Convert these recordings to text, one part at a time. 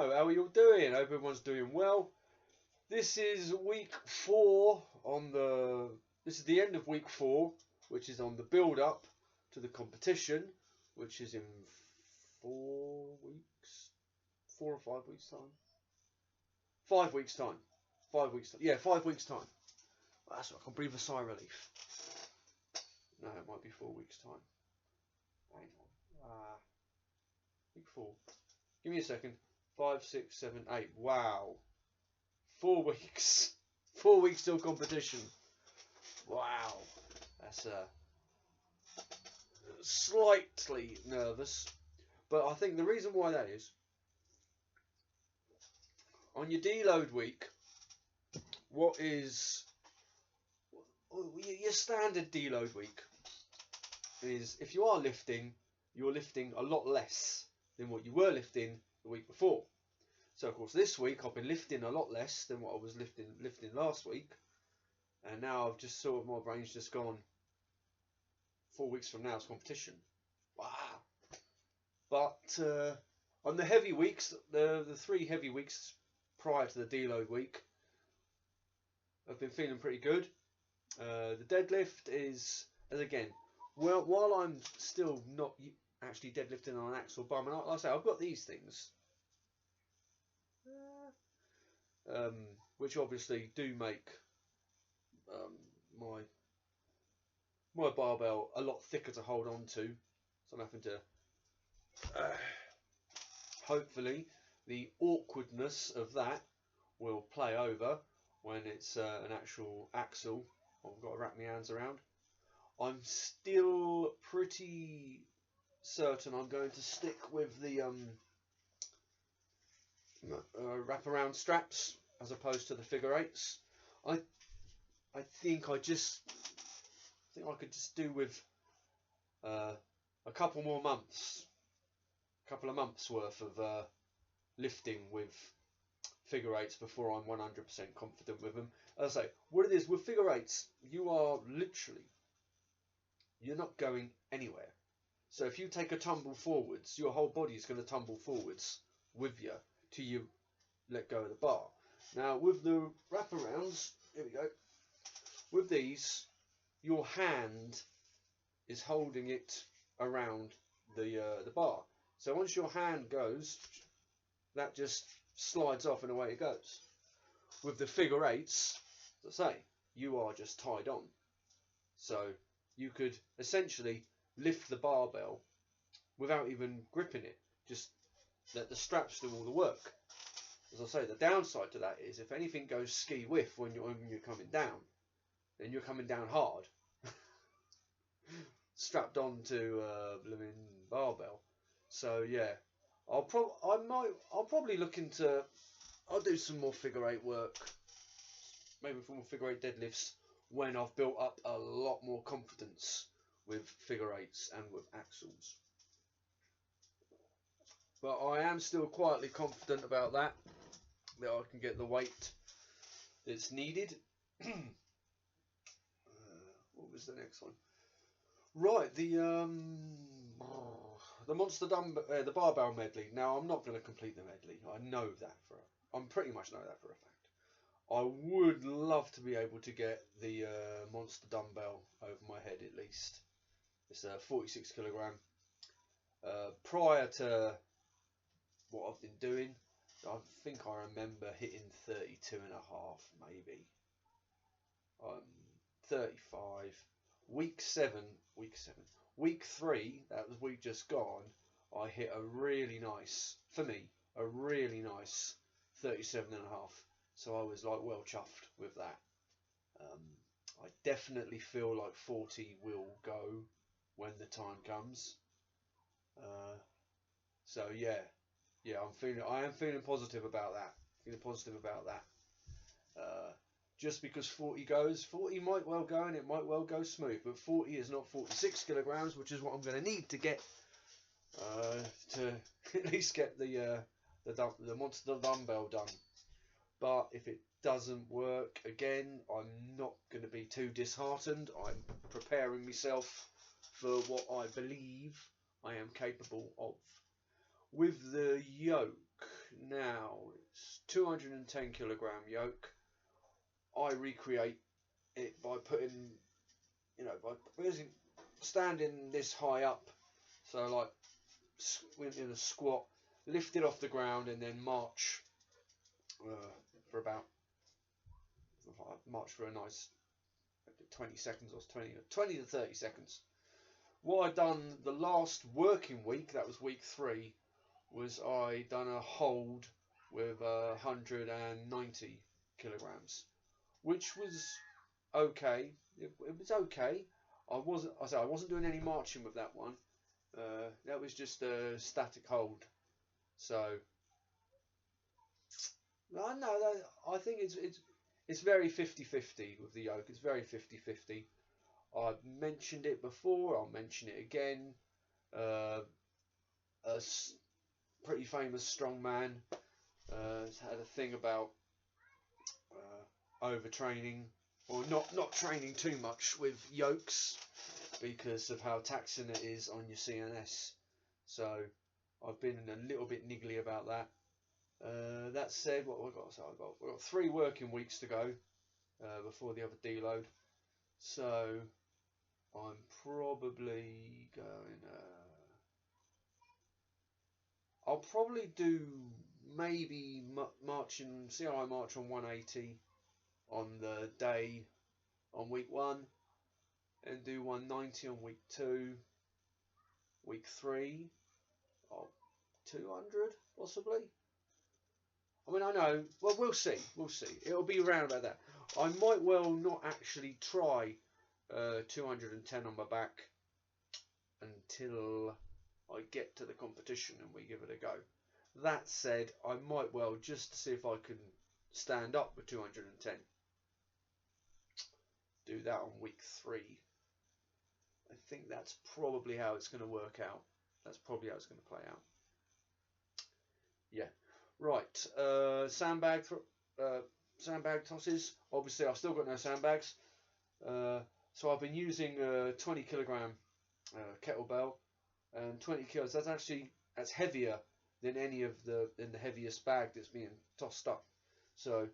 Hello, how are you all doing? Hope everyone's doing well. This is week 4 on the. This is the end of week 4, which is on the build-up to the competition, which is in 4 weeks, 4 or 5 weeks time. 5 weeks time. 5 weeks time. Yeah, 5 weeks time. Well, that's what I can breathe a sigh of relief. No, it might be 4 weeks time. Hang on. Week 4. Give me a second. 5, 6, 7, 8. Wow. 4 weeks. 4 weeks till competition. Wow. That's slightly nervous. But I think the reason why that is, on your deload week, what is your standard deload week is, if you are lifting, you're lifting a lot less than what you were lifting the week before. So of course this week I've been lifting a lot less than what I was lifting last week, and now I've just sort of, my brain's just gone, 4 weeks from now it's competition. Wow. But on the heavy weeks, the 3 heavy weeks prior to the deload week, I've been feeling pretty good. The deadlift is, as again, well, while I'm still not actually deadlifting on an axle bar, and like I say, I've got these things, which obviously do make my barbell a lot thicker to hold on to. So I'm having to, hopefully, the awkwardness of that will play over when it's an actual axle I've got to wrap my hands around. I'm still pretty certain I'm going to stick with the wraparound straps as opposed to the figure eights. I think I could just do with a couple of months worth of lifting with figure eights before I'm 100% confident with them. As I say, what it is with figure eights, you're not going anywhere. So if you take a tumble forwards, your whole body is going to tumble forwards with you till you let go of the bar. Now with the wraparounds, here we go. With these, your hand is holding it around the bar. So once your hand goes, that just slides off and away it goes. With the figure eights, as I say, you are just tied on. So you could essentially lift the barbell without even gripping it. Just let the straps do all the work. As I say, the downside to that is if anything goes ski whiff when you're coming down, then you're coming down hard, strapped onto a blooming barbell. So yeah, I'll probably look into. I'll do some more figure eight work, maybe for more figure eight deadlifts when I've built up a lot more confidence with figure eights and with axles. But I am still quietly confident about that I can get the weight that's needed. What was the next one? Right, the monster the barbell medley. Now I'm not going to complete the medley. I know that I'm pretty much know that for a fact. I would love to be able to get the monster dumbbell over my head at least. It's a 46 kilogram. Prior to what I've been doing, I think I remember hitting 32 and a half, maybe. 35. Week 3, that was week just gone, I hit a really nice 37 and a half. So I was like well chuffed with that. I definitely feel like 40 will go when the time comes. So yeah, I am feeling positive about that. Just because 40 goes, 40 might well go and it might well go smooth, but 40 is not 46 kilograms, which is what I'm going to need to get to at least get the monster dumbbell done. But if it doesn't work, again, I'm not going to be too disheartened. I'm preparing myself for what I believe I am capable of. With the yoke, now, it's 210 kilogram yoke. I recreate it by putting, by standing this high up, so like in a squat, lift it off the ground, and then march for a nice 20 seconds or 20 to 30 seconds. What I'd done the last working week, that was week 3, was I done a hold with 190 kilograms, which was okay. It was okay. I wasn't doing any marching with that one. That was just a static hold. So I think it's very 50-50 with the yoke. It's very 50-50. I've mentioned it before. I'll mention it again. A pretty famous strongman has had a thing about overtraining, or not training too much with yokes because of how taxing it is on your CNS. So I've been a little bit niggly about that. That said, what we've got, we've got 3 working weeks to go before the other deload. So I'm probably going. I'll probably do maybe marching. See how I march on 180 on the day on week 1, and do 190 on week 2, week 3, 200 possibly. I mean, I know. Well, we'll see. We'll see. It'll be around about that. I might well not actually try 210 on my back until I get to the competition and we give it a go. That said, I might well just to see if I can stand up with 210. Do that on week 3. I think that's probably how it's going to work out. That's probably how it's going to play out. Yeah. Right. Sandbag tosses. Obviously, I've still got no sandbags. So I've been using a 20 kilogram kettlebell, and 20 kilos. That's heavier than any of the heaviest bag that's being tossed up. So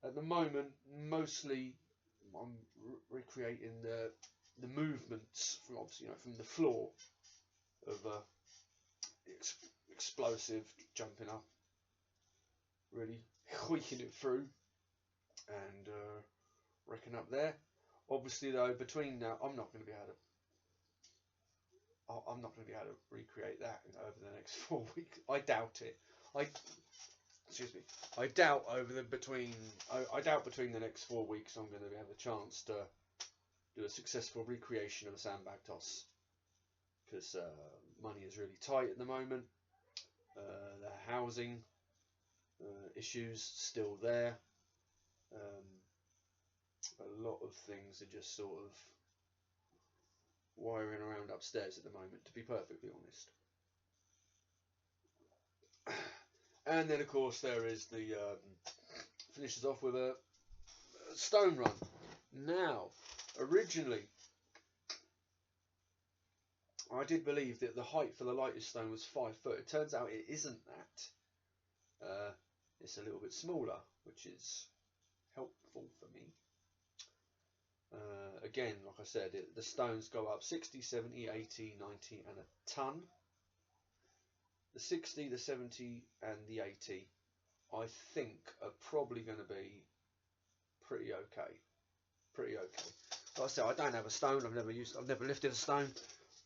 at the moment, mostly I'm recreating the movements from from the floor of explosive jumping up, really hoiking it through and wrecking up there. Obviously, though, between now, I'm not going to be able to recreate that over the next 4 weeks. I doubt it. I doubt between the next 4 weeks I'm going to have a chance to do a successful recreation of a sandbag toss, because money is really tight at the moment. The housing issues still there. A lot of things are just sort of wiring around upstairs at the moment, to be perfectly honest. And then, of course, there is the finishes off with a stone run. Now, originally, I did believe that the height for the lightest stone was 5 foot. It turns out it isn't that. It's a little bit smaller, which is helpful for me. Again, like I said, the stones go up 60, 70, 80, 90 and a ton. The 60, the 70 and the 80 I think are probably going to be pretty okay. Like I said, I don't have a stone. I've never lifted a stone,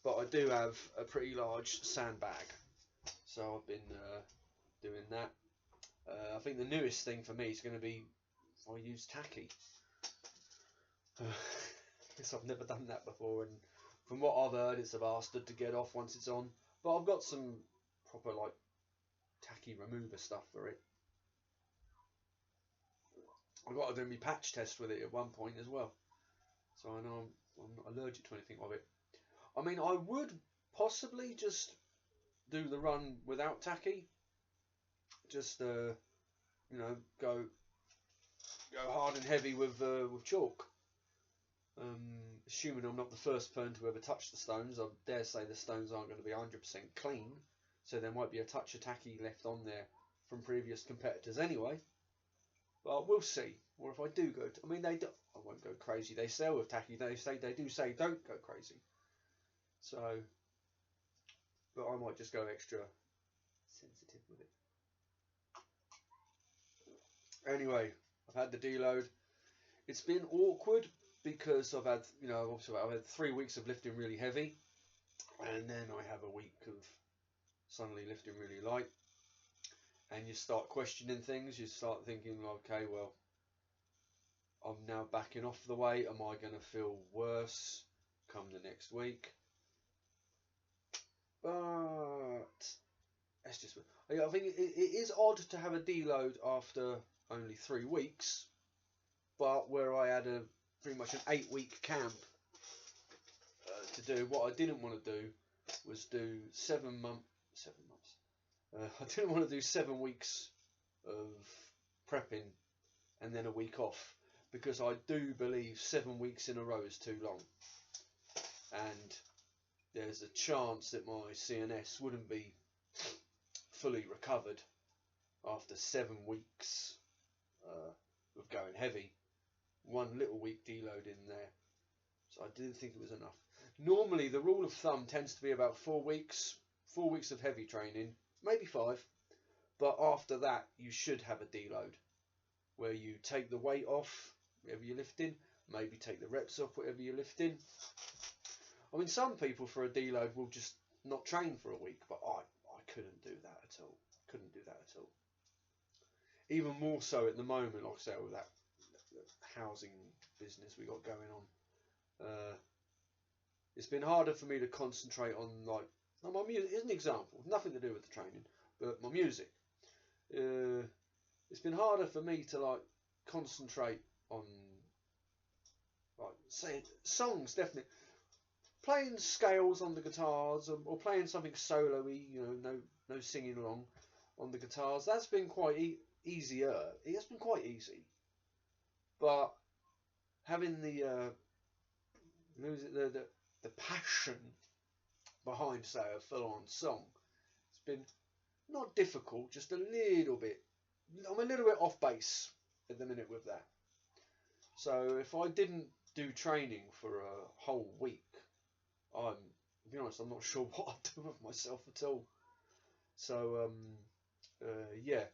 but I do have a pretty large sandbag, so I've been doing that. I think the newest thing for me is going to be if I use tacky. Because I've never done that before, and from what I've heard, it's a bastard to get off once it's on. But I've got some proper like tacky remover stuff for it. I've got to do my patch test with it at one point as well, so I know I'm not allergic to anything of it. I mean, I would possibly just do the run without tacky, just go hard and heavy with chalk. Assuming I'm not the first person to ever touch the stones, I dare say the stones aren't going to be 100% clean, so there might be a touch of tacky left on there from previous competitors anyway. But we'll see. Or if I do go, I mean, I won't go crazy. They say with tacky, they do say don't go crazy. So, but I might just go extra sensitive with it. Anyway, I've had the deload. It's been awkward because I've had, obviously I've had 3 weeks of lifting really heavy, and then I have a week of suddenly lifting really light, and you start questioning things. You start thinking, okay, well, I'm now backing off the weight. Am I going to feel worse come the next week? But that's just, I think it is odd to have a deload after only 3 weeks, but where I had pretty much an 8-week camp to do. What I didn't want to do was do 7 months. I didn't want to do 7 weeks of prepping and then a week off, because I do believe 7 weeks in a row is too long, and there's a chance that my CNS wouldn't be fully recovered after 7 weeks of going heavy. 1 little week deload in there, so I didn't think it was enough. Normally the rule of thumb tends to be about 4 weeks, 4 weeks of heavy training, maybe 5, but after that you should have a deload where you take the weight off whatever you're lifting, maybe take the reps off whatever you're lifting. I mean, some people for a deload will just not train for a week, but I couldn't do that at all. Couldn't do that at all. Even more so at the moment, like I say, with that housing business we got going on. It's been harder for me to concentrate on, like, my music. Is an example, nothing to do with the training, but my music. It's been harder for me to, like, concentrate on, like, say, songs. Definitely playing scales on the guitars, or playing something solo-y, no singing along on the guitars. That's been quite easier. It has been quite easy, but having the passion behind, say, a full-on song, it's been not difficult, just a little bit. I'm a little bit off base at the minute with that. So if I didn't do training for a whole week, to be honest, I'm not sure what I'd do with myself at all. So yeah.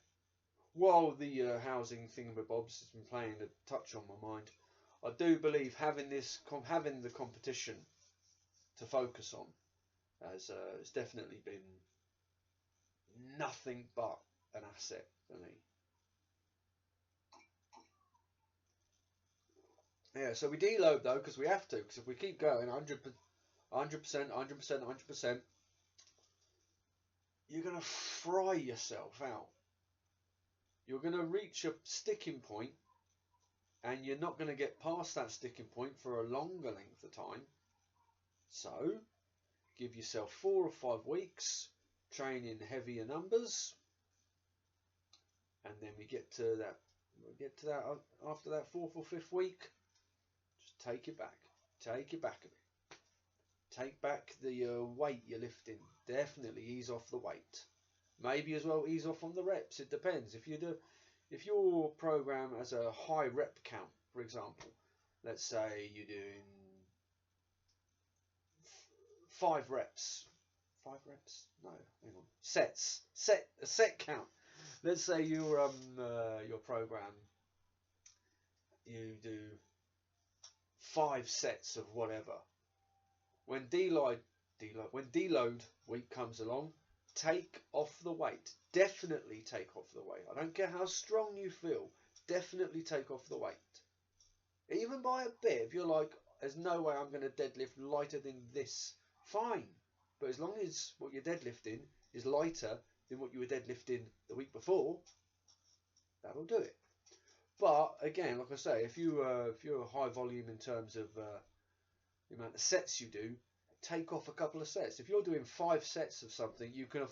While the housing thingamabobs has been playing a touch on my mind, I do believe having the competition to focus on has definitely been nothing but an asset for me. Yeah, so we deload though, because we have to, because if we keep going 100%, you're going to fry yourself out. You're going to reach a sticking point, and you're not going to get past that sticking point for a longer length of time. So give yourself 4 or 5 weeks, train in heavier numbers, and then we get to that after that 4th or 5th week. Just take it back a bit. Take back the weight you're lifting. Definitely ease off the weight. Maybe as well ease off on the reps. It depends. If your program has a high rep count, for example, let's say you're doing 5 reps. 5 reps? No, hang on. Sets. A set count. Let's say your program, you do 5 sets of whatever. When deload week comes along, take off the weight. Definitely take off the weight. I don't care how strong you feel. Definitely take off the weight. Even by a bit. If you're like, there's no way I'm going to deadlift lighter than this, fine. But as long as what you're deadlifting is lighter than what you were deadlifting the week before, that'll do it. But again, like I say, if you're high volume in terms of the amount of sets you do, take off a couple of sets. If you're doing 5 sets of something, you can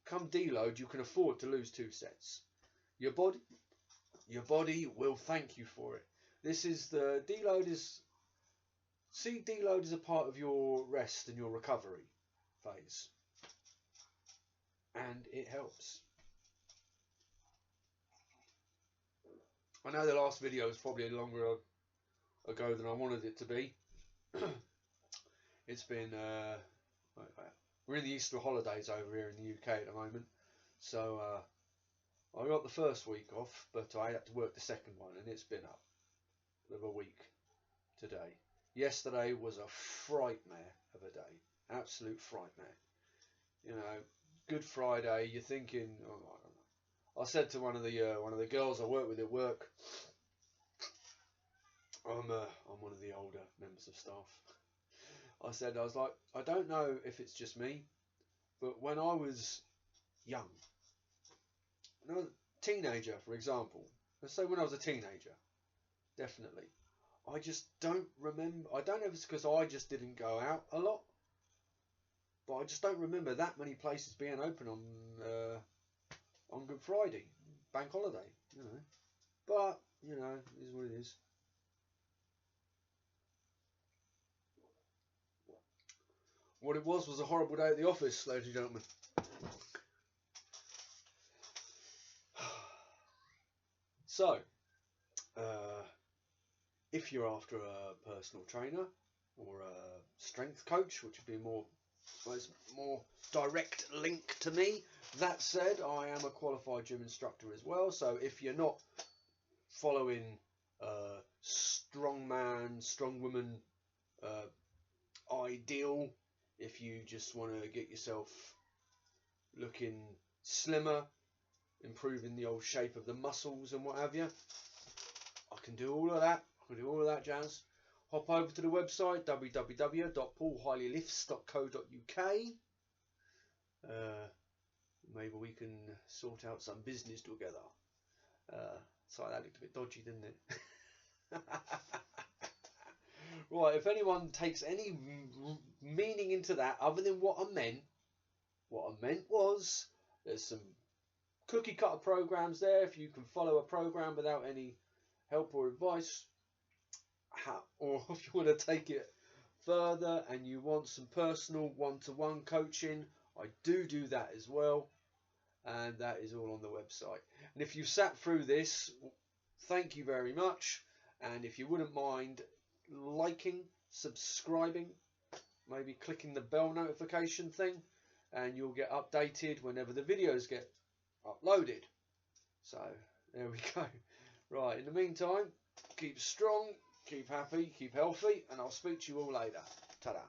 come deload, you can afford to lose 2 sets. Your body will thank you for it. This is deload is a part of your rest and your recovery phase, and it helps. I know the last video was probably longer ago than I wanted it to be. It's been we're in the Easter holidays over here in the UK at the moment, so I got the first week off, but I had to work the second one, and it's been up of a week today. Yesterday was a frightmare of a day, absolute frightmare. You know, Good Friday, you're thinking, oh, I don't know. I said to one of the girls I work with at work, I'm one of the older members of staff. I was like, I don't know if it's just me, but when I was young, when I was a teenager, for example, let's say when I was a teenager, definitely, I just don't remember. I don't know if it's because I just didn't go out a lot, but I just don't remember that many places being open on Good Friday, bank holiday, you know. But, you know, it is what it is. What it was a horrible day at the office, ladies and gentlemen. So, if you're after a personal trainer or a strength coach, which would be more direct link to me. That said, I am a qualified gym instructor as well. So if you're not following strong man, strong woman ideal, if you just want to get yourself looking slimmer, improving the old shape of the muscles and what have you, I can do all of that. I can do all of that jazz. Hop over to the website www.paulhilylifts.co.uk. Maybe we can sort out some business together. Sorry, that looked a bit dodgy, didn't it? Right, if anyone takes any meaning into that other than what I meant was there's some cookie cutter programs there. If you can follow a program without any help or advice, or if you want to take it further and you want some personal one-to-one coaching, I do that as well, and that is all on the website. And if you sat through this, thank you very much, and if you wouldn't mind liking, subscribing, maybe clicking the bell notification thing, and you'll get updated whenever the videos get uploaded. So there we go. Right, in the meantime, keep strong, keep happy, keep healthy, and I'll speak to you all later. Ta-da.